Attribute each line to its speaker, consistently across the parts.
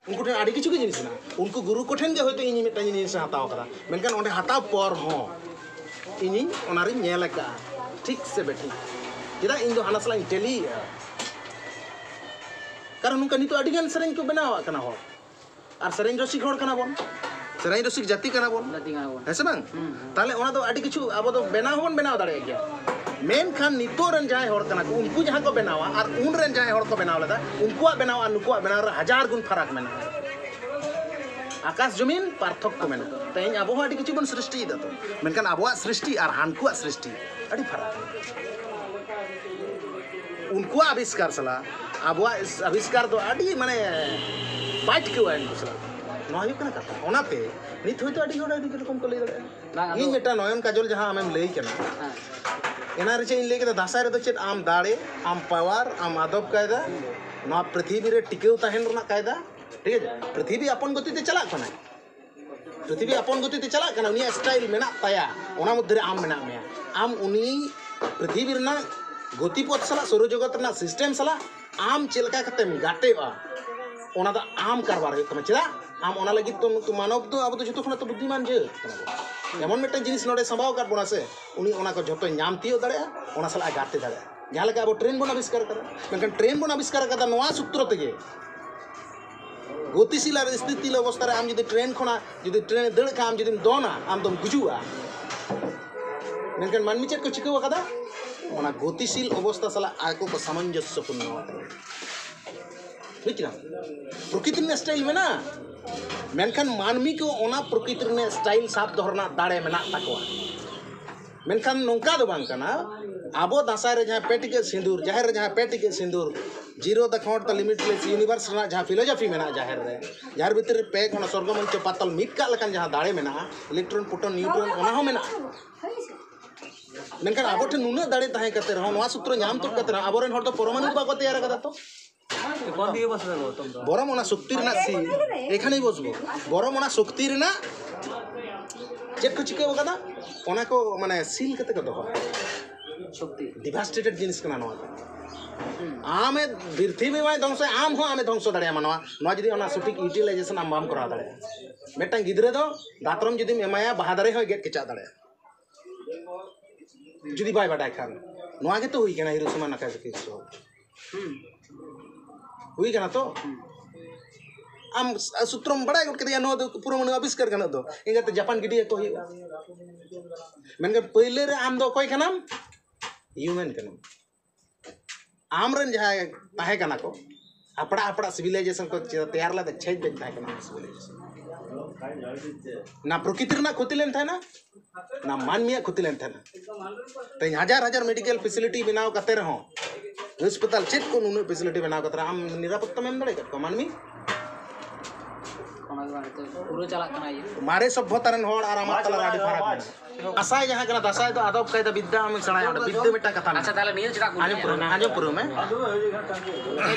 Speaker 1: उनको ठेन आड़ी किछु के जिनिस ना उनको गुरु को ठेन के होयतो इनी मिटा जिनिस हताव कदा मेनखान ओंडे हताव पर हो इनी ओनारि नेल का ठीक से बेठी चेदा इन दो हाना सला टेली कारण उनका नितो आड़ी गान सेरेंग को बनावा कना हो और सेरेंग रसिक होड़ कना बोन सेरेंग रसिक जाति कना बोन ऐसे बांग ताले ओना दो आड़ी किछु अब तो बनाव होन बनाव दाड़े गया मेनखान नितो रन जाय होड़ कना को उनको जहां को बनावा और उन रन जाय होड़ को बनाव लेदा उनको बनाव और नुको बनाव हजार गुण फरक मेना आकाश जमीन पार्थक्य मेना तेज अब आड़ी किछु बन सृष्टि दा तो मेनखान अबवा सृष्टि और हानकुआ सृष्टि आड़ी फरक उनको आविष्कार सला अबवा आविष्कार दो आड़ी माने बाइट के वाइन सला नय कना कथा ओनाते नित होयतो आड़ी होड़ आड़ी रकम को ले दाड़े इन मेटा नयन काजल जहां आमेम लई कना एना रे चे इन लेके दासाय रे दो चेत आम दाड़े आम पावर आम आदब कायदा ना पृथ्वी रे टिकेउ ताहेन रना कायदा ठीक है पृथ्वी अपन गति ते चला कना पृथ्वी अपन गति ते चला कना उनी स्टाइल मेना ताया ओना मध्य आम मेना मे आम उनी पृथ्वी रना गतिपथ सला सौरजगत रना सिस्टम सला आम चेलका कतेम गाटेवा ओना दा आम कारबार हो तम चेदा आम ओना लगी तो मानव तो अब तो जतो खना तो बुद्धिमान जे एमन मेटे जिनिस नोडे संभाव कर बोना से उनी ओना को जतो नाम तियो दाड़े ओना सला गाते दाड़े जहां लगा अब ट्रेन बन आविष्कार कर मेनखान ट्रेन बन आविष्कार कदा नवा सूत्र तेगे गतिशील और स्थितिशील अवस्था रे आम जदि ट्रेन खना जदि ट्रेन दड़ का आम जदि दोना आम दम गुजुआ मेनखान मानमी चेत को चिकवा कदा ओना गतिशील अवस्था सला आको को सामंजस्यपूर्ण ठीक ना प्रकृति ने स्टाइल में ना मेनखान मानमी को ओना प्रकृति ने स्टाइल साफ दोहरना दाड़े मेना ताकवा मेनखान नोंका दो बांग कना आबो दासाय रे जहां पेट के सिंदूर जाहिर रे जहां पेट के सिंदूर zero the count the limitless universe ना जहां फिलोसफी मेना जाहिर रे यार भीतर पे कोना स्वर्ग मंच पातल मिट का लकन जहां दाड़े मेना इलेक्ट्रॉन प्रोटॉन न्यूट्रॉन ओना हो मेना मेनखान आबो ठे नुना दाड़े ताहे कते रहो नवा सूत्र नाम तो कते आबोरेन हर तो परमाणु बाको तैयार कदा तो
Speaker 2: कौन दिए बस रे तुम तो
Speaker 1: बरम ओना शक्ति रना सी एखानेई बसबो बरम ओना शक्ति रना चेक को चिके कदा ओना को माने सील कते को दो
Speaker 2: शक्ति
Speaker 1: डिवास्टेटेड जिनिस कना नवा आमे पृथ्वी में ध्वंस आम हो आमे ध्वंस दाड़े मानवा नवा जदी ओना सटीक यूटिलाइजेशन आम बाम करा दाड़े मेटन गिदरे दो दातरम जदी एमाया बाहादारे हो गेट केचा दाड़े जदी बाय बाडाय खान नवा के तो हुई केना हिरोशिमा नागासाकी सो हुई केना तो आम सूत्रम बड़ा गट के नो परमाणु आविष्कार कना दो इंगाते जापान गिडी को हुई मेनके पहिले रे आम दो कोई कनाम ह्यूमन कना आम रन जहां ताहे कना को अपड़ा अपड़ा सिविलाइजेशन को तैयार ला छेज बेच ताहे कना सिविलाइजेशन ना प्रकृति ना क्षति लेन था ना मानवीय क्षति लेन था ते हजार हजार मेडिकल फैसिलिटी बनाव कते रहो अस्पताल चेक को नुनु फैसिलिटी बनाव कते आम निरापत्ता में दड़े को मानवी
Speaker 2: पूरा चला कना ये
Speaker 1: मारे सभ्यता रन होड़ आराम तला राडी फरक दासाय जहां कना दासाय तो आदब कायदा विद्या हम सणाय विद्या मेटा कथा
Speaker 2: अच्छा ताले नील चिटा को
Speaker 1: आजो पुरो में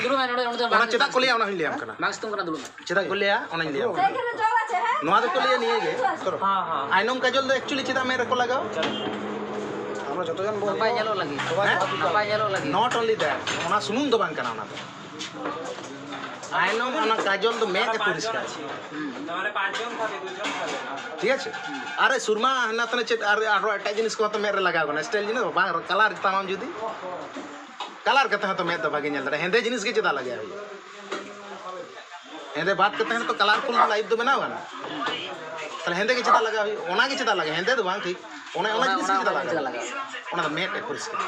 Speaker 2: दुलु में नोडे
Speaker 1: ओना चेता को लिया ओना हिल लिया कना
Speaker 2: मार्क्स तुम कना दुलु
Speaker 1: चेता को लिया ओना हिल लिया नोआ दो को लिया निये गे हां हां आइनम काजल दो एक्चुअली चेता मेरे को लगाओ हमरा जतो जन बोल
Speaker 2: पाई जालो लगी पाई जालो लगी
Speaker 1: नॉट ओनली दैट ओना सुनुन दो बांग कना ओना तो आइनम ओना काजल दो मे के परिष्कार
Speaker 3: हमारे 5 जन था 2 जन था
Speaker 1: ठीक है अरे सुरमा हना तने चेत अरे आरो एटा जिनिस को तो मेरे लगा गना स्टाइल जिनिस बा कलर तमाम जुदी कलर कहते हैं तो मैं दबा के नेल दरे हेंदे जिनिस के चेता लगे हेंदे बात करते हैं तो कलरफुल लाइफ तो बनाओ ना तले हेंदे के चेता लगा ओना के चेता लगे हेंदे तो बांग ठीक ओना ओना जिनिस के चेता लगा ओना तो मेट परिष्कार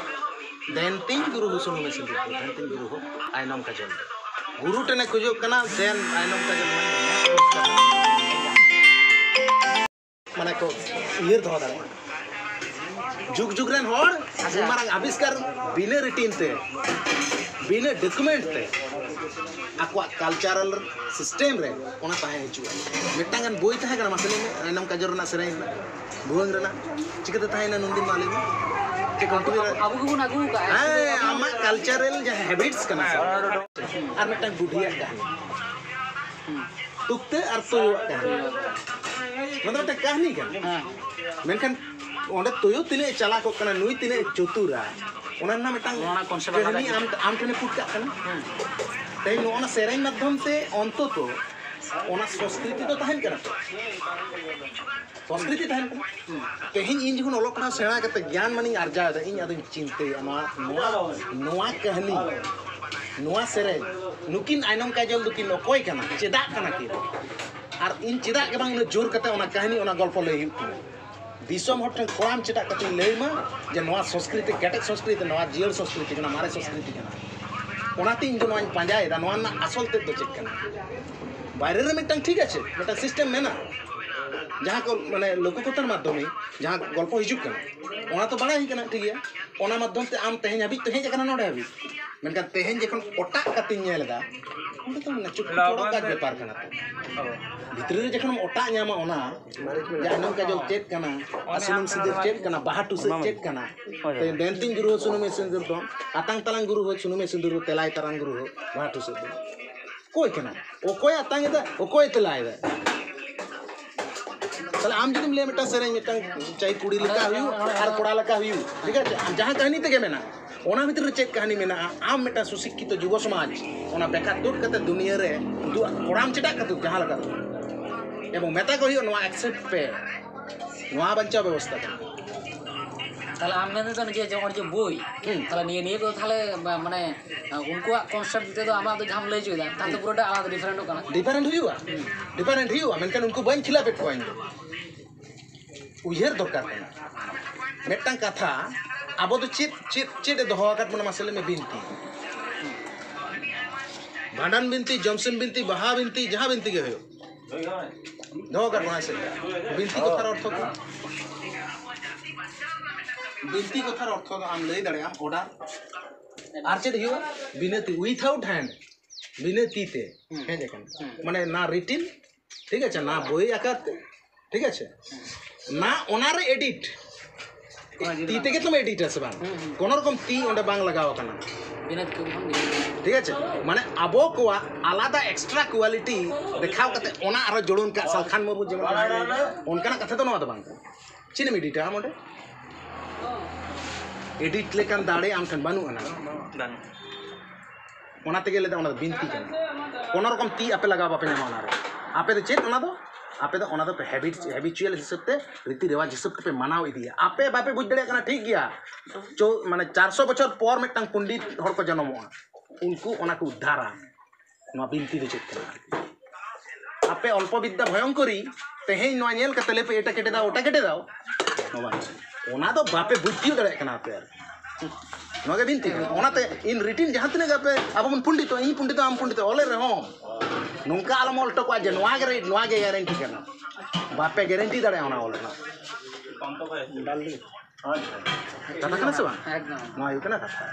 Speaker 1: देन तीन गुरु हुसुन में सिंधु देन तीन गुरु हो आइनम का जल गुरु टेने खोजो कना देन आइनम का जल माने को इयर दो दाड़े जुग जुग रेन होड़ मारंग आविष्कार बिना रिटिन ते बिना डॉक्यूमेंट ते akwa cultural system re ona tahe hichu metangan boy tahe kana masale me ainam kajor na serai buang rena chikate tahe na nundin mali me ke kontu
Speaker 2: abu gu na gu ka
Speaker 1: ama cultural ja habits kana ar metang budhiya kahani tukte ar toyo kahani matlab ta kahani kan menkan onde toyo tine chala ko kana nui tine chotura ona na metang
Speaker 2: ona concept
Speaker 1: am tene put ka kana तई नोना सेरेन माध्यम से अंततो ओना संस्कृति तो तहन कना संस्कृति तहन कना तेहिं इन जखन ओलो पढ़ा सेणा कते ज्ञान मानी आर्जा दा इन आदि चिंते नोआ कहानी नोआ सेरे नुकिन आइनम काजल दुकिन ओकोय कना चेदा कना कि आर इन चेदा के बांग जोर कते ओना कहानी ओना गल्प लई हुई दिसम हट कोराम चेदा कते लई मा जे नोआ संस्कृति केटे संस्कृति नोआ जियर संस्कृति कना मारे संस्कृति कना ओनाते इन नोआ पांजाय दा नोआ ना असल ते दो चेक कना बाहर रे मिटन ठीक है मिटन सिस्टम मेना जहाँ को माने लोककथार माध्यमे जहाँ गल्प हिजुक कना ओना तो बड़ा ही कना ठीक है ओना माध्यम ते आम तेहें हाबी तेहें जकना नोडे हाबी मेनका तेहें जखन ओटा कते नेलदा ओंडे तो ना चुप छोड़ा का व्यापार कना भितर रे जखन ओटा न्यामा ओना जानम का जो चेक कना असुनम सिद्धि चेक कना बाहाटु से चेक कना ते बेंतिंग गुरु सुनुमे सिंदुर तो आतांग तलांग गुरु हो सुनुमे सिंदुर तेलाय तरंग गुरु हो बाहाटु से कोई कना ओकोय आतांग दा ओकोय तेलाय दा ताले आम जदि ले मिटा सेरे मिटा चाहे कुड़ी लका हुयु आर कोड़ा लका हुयु ठीक है जहां कहानी तेगे मेना ओना भीतर चेक कहानी मेना आम मिटा सुशिक्षित युवा समाज ओना बेका दूर कते दुनिया रे कोड़ाम चेटा कते जहां लका एवं मेता को हुयु नोआ एक्सेप्ट पे नोआ बंचा व्यवस्था
Speaker 2: তাহলে আমি তো যে যখন যে বই তাহলে নিয়ে নিয়ে তো তাহলে মানে উনকুয়া কনসেপ্ট দিতে তো আমরা তো ঝাম লই চুদা তাহলে পুরোটা আলাদা ডিফারেন্ট কানা
Speaker 1: डिफरेंट हुआ मेनकान उनको बन खिला पेट कोइन उयहर दरकार कना मेटटां कथा आबो तो चेत दोहो आकात मना मासले में बिनती भांडन बिनती जमसन बिनती बहा बिनती जहां बिनती के होयो दोहो आकात मना से बिनती कथार अर्थ को बिनती कथार अर्थ तो आम लई दाड़े ऑर्डर आर चेत हुआ बिनती विदाउट हैंड बिनती ते हे देखन माने ना रिटिन ठीक है ना बोई आकात ठीक है ना ओनारे एडिट ती तेगे तुम एडिट है बांग कोनो रकम ती ओंडे बांग लगाव कना
Speaker 2: বিনা কেউ
Speaker 1: ठीक है माने आबो को आलादा एक्स्ट्रा क्वालिटी देखाव कते ओना आरो जोड़न का सलखान मुर्मू जेमन ओनकाना कथा तो नवा दो बांग चिने एडिट है मोडे एडिट लेकन दाड़े आम ठन बानु अना ओना तेगे लेदा ओना बिनती कना कोनो रकम ती आपे लगाव बापे न्यामा ओना रे आपे तो चेत ओना दो आपे तो ओना दो हैबिचुअल हिसाब ते रीति रिवाज हिसाब ते मानाव इदिया आपे बापे बुझ दड़े कना ठीक गया माने 400 बछर पर मिटटांग पंडित हर को जन्मोआ उनको ओना को उद्धारा नो बिनती दो चेक कना आपे अल्प विद्या भयंकरी तेहें नो नेल कते लेपे एटा केटे दाओ ओटा केटे दाओ नोबा ओना दो बापे बुद्धि दड़े कना आपे नोगे बिनती ओनाते इन रिटिन जहां तने गापे अब मन पंडित इन पंडित आम पंडित ओले रे हम नुका आलम ऑल्टो को जे नोआ गे गारंटी करना बापे गारंटी दड़े ओना ओले ना
Speaker 3: पंप को
Speaker 1: डाल दी कथा कना से बा
Speaker 2: একদম
Speaker 1: नोआ यु कना कथा